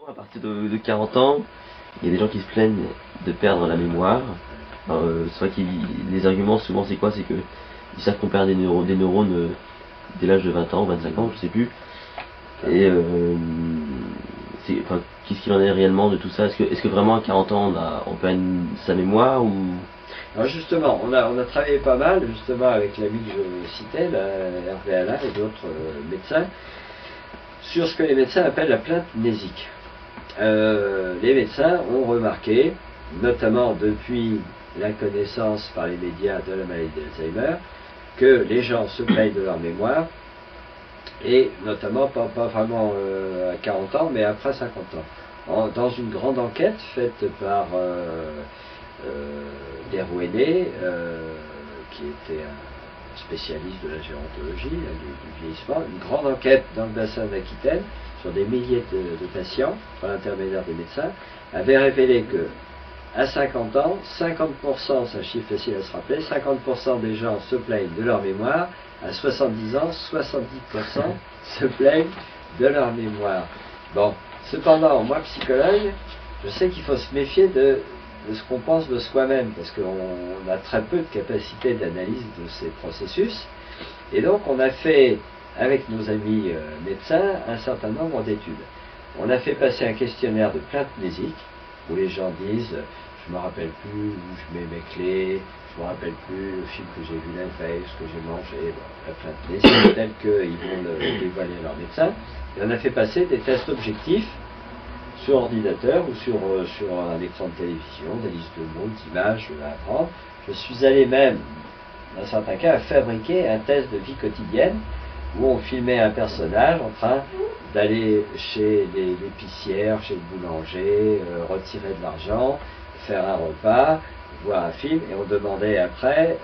À partir de 40 ans, il y a des gens qui se plaignent de perdre la mémoire. C'est vrai que les arguments souvent c'est quoi? C'est que ils savent qu'on perd des neurones dès l'âge de 20 ans, 25 ans, je sais plus. Et enfin, qu'est-ce qu'il en est réellement de tout ça? Est-ce que vraiment à 40 ans on perd sa mémoire ou... Alors justement, on a travaillé pas mal justement avec l'ami que je citais, Hervé Alain et d'autres médecins, sur ce que les médecins appellent la plainte mnésique. Les médecins ont remarqué, notamment depuis la connaissance par les médias de la maladie d'Alzheimer, que les gens se plaignent de leur mémoire, et notamment pas vraiment à 40 ans, mais après 50 ans. Dans une grande enquête faite par Derouennais, qui était un spécialiste de la gérontologie, du vieillissement, une grande enquête dans le bassin d'Aquitaine, sur des milliers de patients, par l'intermédiaire des médecins, avait révélé que à 50 ans, 50%, c'est un chiffre facile à se rappeler, 50% des gens se plaignent de leur mémoire, à 70 ans, 70% se plaignent de leur mémoire. Bon, cependant, moi, psychologue, je sais qu'il faut se méfier de ce qu'on pense de soi-même, parce qu'on a très peu de capacité d'analyse de ces processus, et donc on a fait, avec nos amis médecins, un certain nombre d'études. On a fait passer un questionnaire de plainte mnésique, où les gens disent « je ne me rappelle plus où je mets mes clés, je ne me rappelle plus le film que j'ai vu la veille, ce que j'ai mangé », la plainte mnésique telle qu'ils vont le dévoiler à leur médecin. Et on a fait passer des tests objectifs sur ordinateur ou sur un écran de télévision, des listes de mots, d'images à apprendre. Je suis allé même, dans certains cas, à fabriquer un test de vie quotidienne où on filmait un personnage en train d'aller chez l'épicière, chez le boulanger, retirer de l'argent, faire un repas, voir un film, et on demandait après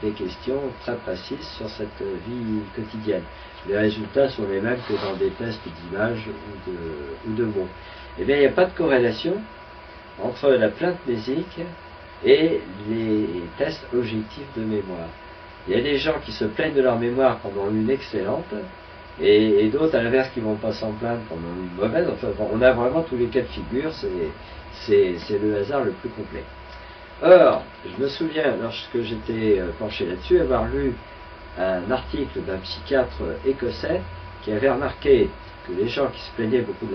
des questions très précises sur cette vie quotidienne. Les résultats sont les mêmes que dans des tests d'images ou de mots. Eh bien, il n'y a pas de corrélation entre la plainte mnésique et les tests objectifs de mémoire. Il y a des gens qui se plaignent de leur mémoire pendant une excellente, et d'autres, à l'inverse, qui ne vont pas s'en plaindre pendant une mauvaise. Enfin, on a vraiment tous les cas de figure, c'est le hasard le plus complet. Or, je me souviens, lorsque j'étais penché là-dessus, avoir lu un article d'un psychiatre écossais qui avait remarqué que les gens qui se plaignaient beaucoup de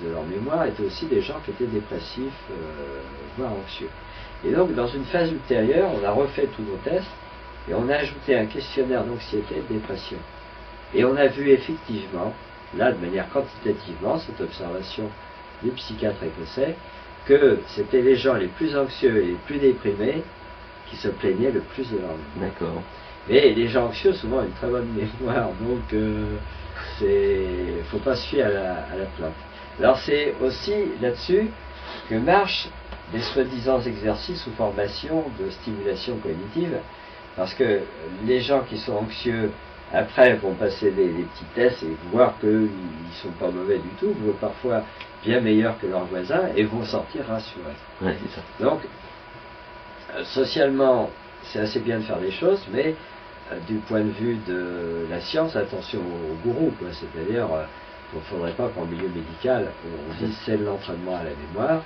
leur mémoire étaient aussi des gens qui étaient dépressifs, voire anxieux. Et donc, dans une phase ultérieure, on a refait tous nos tests, et on a ajouté un questionnaire d'anxiété et de dépression. Et on a vu effectivement, là de manière quantitativement, cette observation du psychiatre écossais, que c'était les gens les plus anxieux et les plus déprimés qui se plaignaient le plus de leur mémoire. D'accord. Mais les gens anxieux, souvent, ont une très bonne mémoire, donc il ne faut pas se fier à la plainte. Alors c'est aussi là-dessus que marchent des soi-disant exercices ou formations de stimulation cognitive, parce que les gens qui sont anxieux, après, vont passer des petits tests et voir qu'ils ne sont pas mauvais du tout, voire parfois bien meilleurs que leurs voisins, et vont sortir rassurés. Ouais, c'est ça. Donc, socialement, c'est assez bien de faire des choses, mais du point de vue de la science, attention au gourou, quoi. C'est-à-dire, il ne faudrait pas qu'en milieu médical, on dise c'est l'entraînement à la mémoire,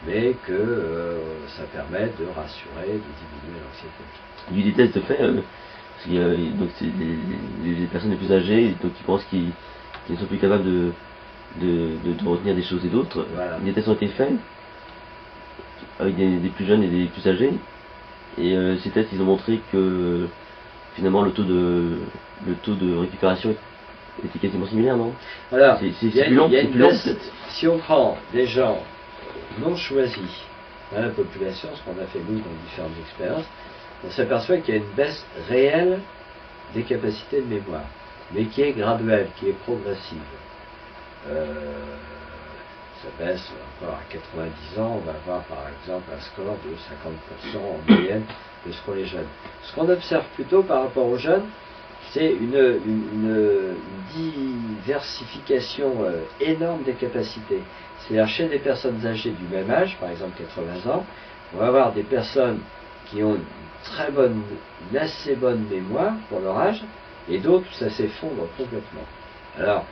mais que ça permet de rassurer, de diminuer l'anxiété. Il y a des tests de fait, donc c'est les personnes les plus âgées, donc qui pensent qu'ils ne sont plus capables de retenir des choses et d'autres. Voilà. Des tests ont été faits avec des plus jeunes et des plus âgés, et ces tests ils ont montré que finalement le taux de récupération était quasiment similaire, non? Voilà. C'est plus long, peut-être. Si on prend des gens non choisis dans la population, ce qu'on a fait nous dans différentes expériences, on s'aperçoit qu'il y a une baisse réelle des capacités de mémoire, mais qui est graduelle, qui est progressive. Ça baisse encore à 90 ans, on va avoir par exemple un score de 50% en moyenne de ce qu'ont les jeunes. Ce qu'on observe plutôt par rapport aux jeunes, c'est une diversification énorme des capacités. C'est-à-dire chez des personnes âgées du même âge, par exemple 80 ans, on va avoir des personnes qui ont une assez bonne mémoire pour leur âge, et d'autres où ça s'effondre complètement. Alors,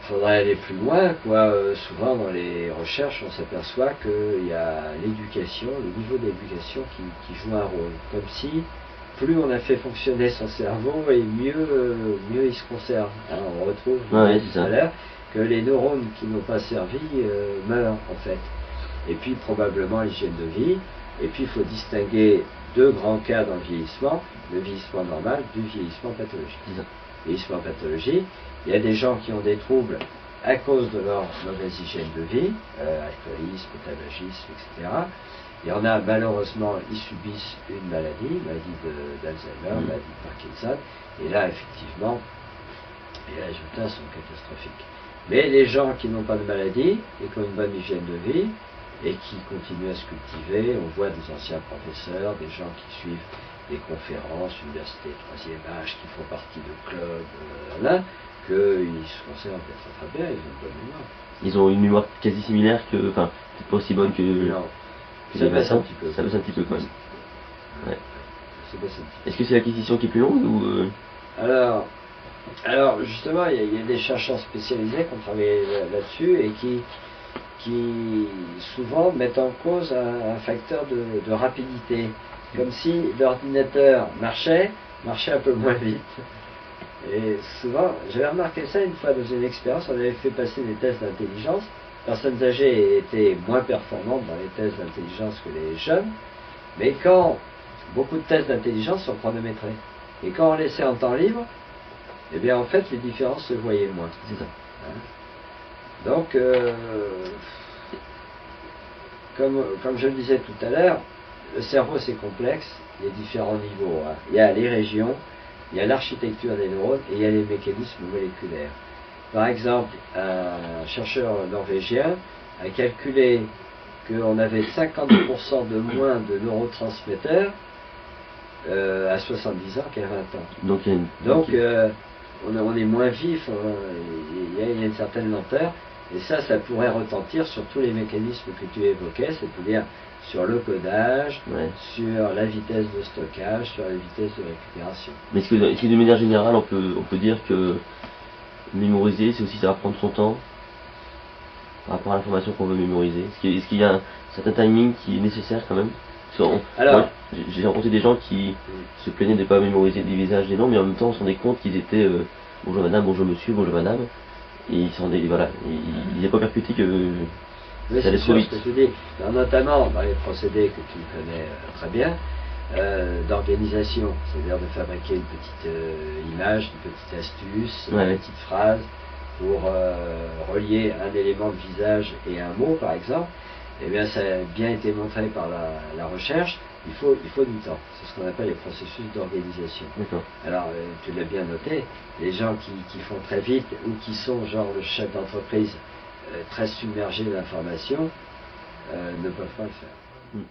faudrait aller plus loin, quoi. Souvent dans les recherches, on s'aperçoit qu'il y a l'éducation, le niveau d'éducation qui joue un rôle. Comme si plus on a fait fonctionner son cerveau et mieux il se conserve. Hein, on retrouve tout à l'heure que les neurones qui n'ont pas servi meurent en fait. Et puis probablement l'hygiène de vie. Et puis il faut distinguer deux grands cas dans le vieillissement normal du vieillissement pathologique. Vieillissement pathologique, il y a des gens qui ont des troubles à cause de leur mauvaise hygiène de vie, alcoolisme, tabagisme, etc. Il y en a malheureusement, ils subissent une maladie d'Alzheimer, maladie de Parkinson, et là effectivement, les résultats sont catastrophiques. Mais les gens qui n'ont pas de maladie et qui ont une bonne hygiène de vie et qui continuent à se cultiver, on voit des anciens professeurs, des gens qui suivent des conférences, universités troisième âge, qui font partie de clubs, là, qu'ils se conservent très bien, ils ont une bonne mémoire. Ils ont une mémoire quasi similaire que, enfin, peut-être pas aussi bonne que... Non, ça baisse un petit peu. Ça baisse un petit peu quand même. Ouais. Ouais. Est-ce que c'est l'acquisition qui est plus longue ou... Alors justement, il y a des chercheurs spécialisés qui ont travaillé là-dessus et qui souvent mettent en cause un facteur de rapidité. Comme si l'ordinateur marchait un peu moins vite. Et souvent, j'avais remarqué ça une fois dans une expérience, on avait fait passer des tests d'intelligence. Les personnes âgées étaient moins performantes dans les tests d'intelligence que les jeunes, mais quand beaucoup de tests d'intelligence sont chronométrés, et quand on laissait en temps libre, eh bien en fait les différences se voyaient moins. C'est ça. Hein? Donc, comme je le disais tout à l'heure, le cerveau c'est complexe, il y a différents niveaux. Hein. Il y a les régions, il y a l'architecture des neurones et il y a les mécanismes moléculaires. Par exemple, un chercheur norvégien a calculé qu'on avait 50% de moins de neurotransmetteurs à 70 ans qu'à 20 ans. Donc on est moins vif, il y a une certaine lenteur, et ça pourrait retentir sur tous les mécanismes que tu évoquais, c'est-à-dire sur le codage, sur la vitesse de stockage, sur la vitesse de récupération. Mais est-ce que de manière générale, on peut dire que mémoriser, c'est aussi ça va prendre son temps par rapport à l'information qu'on veut mémoriser? Est-ce qu'il y a un certain timing qui est nécessaire quand même? Alors, j'ai rencontré des gens qui se plaignaient de ne pas mémoriser des visages des noms, mais en même temps on se rendait compte qu'ils étaient bonjour madame, bonjour monsieur, bonjour madame, et ils s'en voilà, il n'est pas percuté que mais ça allait trop vite. Ce que tu dis, notamment dans les procédés que tu connais très bien, d'organisation, c'est-à-dire de fabriquer une petite image, une petite astuce, une petite phrase pour relier un élément de visage et un mot par exemple. Eh bien, ça a bien été montré par la recherche, il faut du temps. C'est ce qu'on appelle les processus d'organisation. Alors, tu l'as bien noté, les gens qui font très vite ou qui sont genre le chef d'entreprise très submergé d'informations ne peuvent pas le faire.